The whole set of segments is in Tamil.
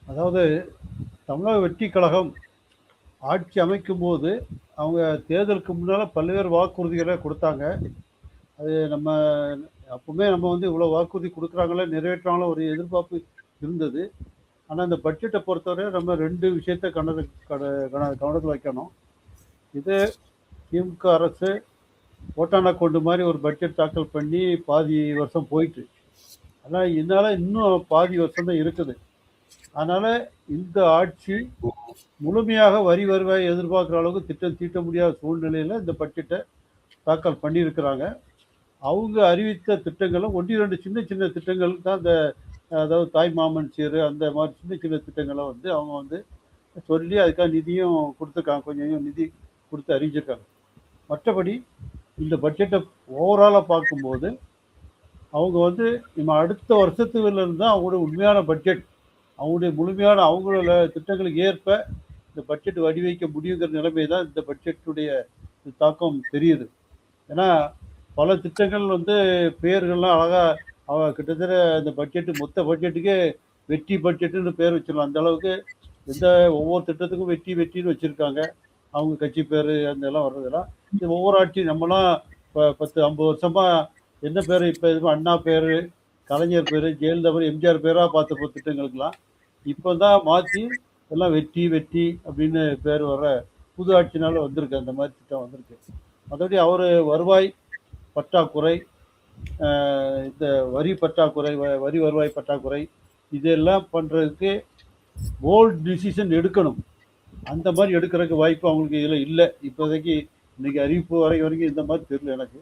அதாவது தமிழக வெற்றி கழகம் ஆட்சி அமைக்கும்போது, அவங்க தேர்தலுக்கு முன்னால பல்வேறு வாக்குறுதிகள குடுத்தாங்க. அது நம்ம அப்பவுமே நம்ம வந்து இவ்வளோ வாக்குறுதி குடுக்குறாங்களே, நிறைவேற்றுவாங்களா ஒரு எதிர்பார்ப்பு இருந்தது. ஆனா, இந்த பட்ஜெட்ட பொறுத்தவரை நம்ம 2 விஷயத்த கவனத்துல வைக்கணும். இது திமுக அரசு ஓட்டானா கொண்டு மாரி ஒரு பட்ஜெட் தாக்கல் பண்ணி பாதி வருஷம் போயிட்டு. ஆனா, இதனால இன்னும் பாதி வருஷம் தான் இருக்குது. அதனால இந்த ஆட்சி முழுமையாக வரி வருவாய் எதிர்பார்க்குற அளவுக்கு திட்டம் தீட்ட முடியாத சூழ்நிலையில இந்த பட்ஜெட்டை தாக்கல் பண்ணியிருக்கிறாங்க. அவங்க அறிவித்த திட்டங்களும் 1, 2 சின்ன சின்ன திட்டங்கள் தான் இந்த அதாவது தாய்மாமன் சீரு அந்த மாதிரி சின்ன சின்ன திட்டங்கள வந்து அவங்க வந்து சொல்லி அதுக்காக நிதியும் குடுத்துருக்காங்க. கொஞ்சம் கொஞ்சம் நிதி குடுத்து அறிவிச்சிருக்காங்க. மற்றபடி இந்த பட்ஜெட்ட ஓவராலா பார்க்கும்போது, அவங்க வந்து நம்ம அடுத்த வருஷத்துல இருந்து தான் அவங்களுடைய உண்மையான பட்ஜெட். அவங்களுடைய முழுமையான அவங்களோட திட்டங்களுக்கு ஏற்ப இந்த பட்ஜெட் வடிவமைக்க முடியுங்கிற நிலைமை தான் இந்த பட்ஜெட்டுடைய தாக்கம் தெரியுது. ஏன்னா, பல திட்டங்கள் வந்து பெயர்கள்லாம் அழகா கிட்டத்தட்ட இந்த பட்ஜெட் மொத்த பட்ஜெட்டுக்கே வெற்றி பட்ஜெட்டுன்னு பேர் வச்சிடலாம். அந்த அளவுக்கு எந்த ஒவ்வொரு திட்டத்துக்கும் வெற்றி வெற்றின்னு வச்சிருக்காங்க. அவங்க கட்சி பேரு அந்த எல்லாம் வர்றதெல்லாம். இது ஒவ்வொரு ஆட்சி நம்மலாம் 10, 50 வருஷமா என்ன பேரு இப்ப இது அண்ணா பேரு, கலைஞர் பேரு, ஜெயலலிதா பேரு, எம்ஜிஆர் பேரா பார்த்த திட்டங்களுக்கெல்லாம் இப்போ தான் மாத்தி எல்லாம் வெற்றி வெற்றி அப்படின்னு பேர் வர புது ஆட்சினால வந்திருக்கு. அந்த மாதிரி திட்டம் வந்திருக்கு. மற்றபடி அவரு வருவாய் பற்றாக்குறை, இந்த வரி பற்றாக்குறை, வரி வருவாய் பற்றாக்குறை இதெல்லாம் பண்றதுக்கு போல்ட் டிசிஷன் எடுக்கணும். அந்த மாதிரி எடுக்கிறதுக்கு வாய்ப்பு அவங்களுக்கு இதில் இல்லை. இப்போதைக்கு இன்னைக்கு அறிவிப்பு வரைக்கும் இந்த மாதிரி தெரியல எனக்கு.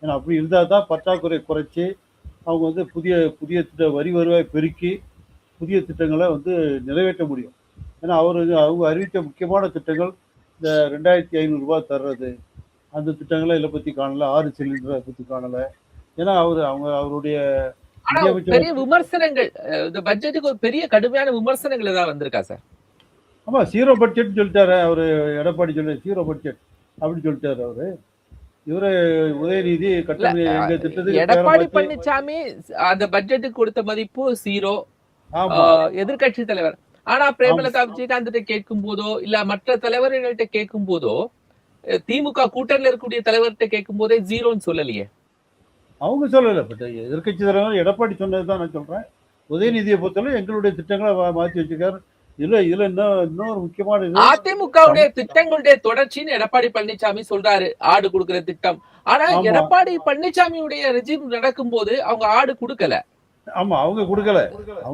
ஏன்னா அப்படி இருந்தால் தான் பற்றாக்குறை குறைச்சி அவங்க வந்து புதிய புதிய வரி வருவாய் பெருக்கி புதிய திட்டங்களை வந்து நிறைவேற்ற முடியும். ஏன்னா அவங்க அறிவித்த முக்கியமான திட்டங்கள் இந்த 2500 தர்றது அந்த திட்டங்களை இதை பற்றி காணலை. 6 சிலிண்டரை பற்றி காணலை. ஏன்னா அவருடைய பெரிய விமர்சனங்கள் இந்த பட்ஜெட்டுக்கு ஒரு பெரிய கடுமையான விமர்சனங்கள் ஏதாவது வந்திருக்கா சார்? ஆமா, ஜீரோ பட்ஜெட் சொல்லிட்டாரு அவரு. எடப்பாடி சொல்லி ஜீரோ பட்ஜெட் அப்படின்னு சொல்லிட்டாரு அவரு. இவரு உதயநிதி எடப்பாடி பழனிசாமி அந்த பட்ஜெட்டுக்கு கொடுத்த மதிப்பு 0. எதிர்கட்சி தலைவர். ஆனா பிரேமலதா விஜயகாந்த் கேட்கும் போதோ இல்ல மற்ற தலைவர்கள்ட்ட கேட்கும் போதோ திமுக கூட்டணியில் இருக்கக்கூடிய தலைவர்கிட்ட கேட்கும் போதே 0ன்னு சொல்லலையே. அவங்க சொல்லல. பட் எதிர்கட்சி தலைவர் எடப்பாடி சொன்னதுதான் நான் சொல்றேன். உதயநிதியை பொறுத்தவரை எங்களுடைய திட்டங்களை மாற்றி வச்சிருக்காரு. இதுல இன்னொரு முக்கியமான அதிமுகவுடைய திட்டங்களுடைய தொடர்ச்சின்னு எடப்பாடி பழனிசாமி சொல்றாரு, ஆடு கொடுக்கிற திட்டம். ஆனா எடப்பாடி பழனிசாமியுடைய ரெஜிம் நடக்கும் போது அவங்க ஆடு கொடுக்கல. ஆமா, அவங்க கொடுக்கல.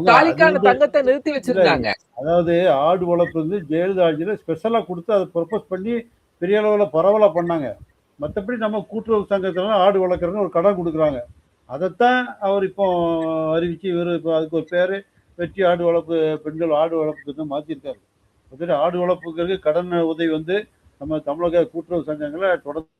தாலிக்கான தங்கத்தை நிறுத்தி வச்சிருக்காங்க. அதாவது ஆடு வளர்ப்பு வந்து ஜெயலலிதா ஆட்சியில ஸ்பெஷலா கொடுத்து அதை ப்ரொபோஸ் பண்ணி பெரிய அளவுல பரவலா பண்ணாங்க. மற்றபடி நம்ம கூட்டுறவு சங்கத்துல ஆடு வளர்க்குறதுன்னு ஒரு கடன் கொடுக்குறாங்க. அதைத்தான் அவர் இப்போ அறிவிச்சு இவர் இப்போ அதுக்கு ஒரு பேரு வெற்றி ஆடு வளர்ப்பு பெண்கள் ஆடு வளர்ப்புக்கு மாற்றிருக்காரு. முதல்ல ஆடு வளர்ப்புங்கிறது கடன் உதவி வந்து நம்ம தமிழக கூட்டுறவு சங்கங்களை தொடர்ந்து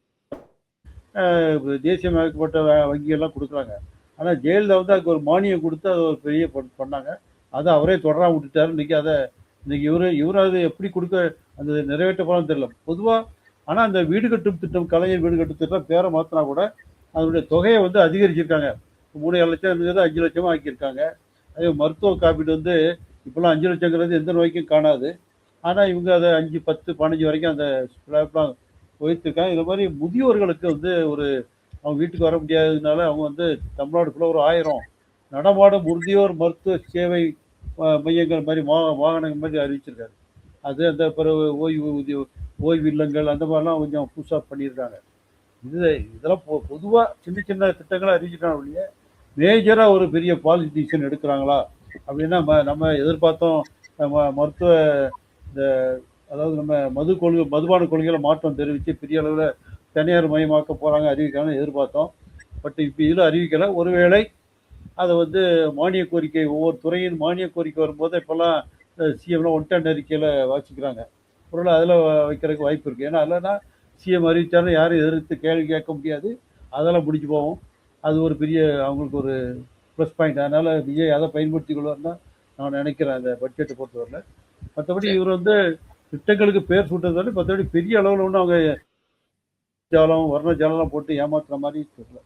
தேசியமயக்கப்பட்ட வங்கிகள்லாம் கொடுக்குறாங்க. ஆனால் ஜெயலலிதா வந்து அதுக்கு ஒரு மானியம் கொடுத்து அதை ஒரு பெரிய பண்ணாங்க. அதை அவரே தொடராக விட்டுட்டாரு. இன்னைக்கு இவரு அது எப்படி கொடுக்க அந்த நிறைவேற்ற போகலான்னு தெரியல பொதுவாக. ஆனால் அந்த வீடு கட்டும் திட்டம், கலைஞர் வீடு கட்டும் திட்டம் பேரை மாற்றினா கூட அதனுடைய தொகையை வந்து அதிகரிச்சிருக்காங்க. 3,000 லட்சம் இருந்தது 5 லட்சமாக ஆக்கியிருக்காங்க. அதே மருத்துவ காப்பீடு வந்து இப்போலாம் 5 லட்சங்கிறது எந்த நோய்க்கும் காணாது. ஆனால் இவங்க அதை 5, 10, 15 வரைக்கும் அந்த ஸ்லாப்லாம் உயர்த்திருக்காங்க. இது மாதிரி முதியோர்களுக்கு வந்து அவங்க வீட்டுக்கு வர முடியாததுனால அவங்க வந்து தமிழ்நாடுக்குள்ள ஒரு 1000 நடமாடும் முதியோர் மருத்துவ சேவை மையங்கள் மாதிரி வாகனங்கள் மாதிரி அறிவிச்சிருக்காரு. அது அந்த பிறகு ஓய்வு இல்லங்கள் அந்த மாதிரிலாம் கொஞ்சம் புதுசாக பண்ணியிருக்காங்க. இதெல்லாம் பொதுவாக சின்ன சின்ன திட்டங்களை அறிவிச்சிட்டாங்க ஒழிய மேஜராக ஒரு பெரிய பாலிசி டிசிஷன் எடுக்கிறாங்களா அப்படின்னா நம்ம எதிர்பார்த்தோம். மருத்துவ இந்த அதாவது நம்ம மதுபான கொள்கையில மாற்றம் தெரிவித்து பெரிய அளவில் தனியார் மயமாக்க போகிறாங்க அறிவிக்கலாம்னு எதிர்பார்த்தோம். பட் இப்போ இதில் அறிவிக்கலை. ஒருவேளை அதை வந்து மானிய கோரிக்கை ஒவ்வொரு துறையின் மானிய கோரிக்கை வரும்போது இப்போல்லாம் சிஎம்லாம் ஒன்டன் அறிக்கையில் வாசிக்கிறாங்க. பொருளை அதில் வைக்கிறதுக்கு வாய்ப்பு இருக்குது. ஏன்னா இல்லைன்னா சிஎம் அறிவித்தாலும் யாரும் எதிர்த்து கேள்வி கேட்க முடியாது. அதெல்லாம் முடிச்சு போவோம். அது ஒரு பெரிய அவங்களுக்கு ஒரு ப்ளஸ் பாயிண்ட். அதனால் விஜய் அதை பயன்படுத்தி கொள்வார்னா நான் நினைக்கிறேன் அந்த பட்ஜெட்டை பொறுத்தவரையில். மற்றபடி இவர் வந்து திட்டங்களுக்கு பேர் சூட்டதால மற்றபடி பெரிய அளவில் ஒன்றும் அவங்க ஜாலம் வர்ண ஜாலம் போட்டு ஏமாத்துற மாதிரி தெரியல.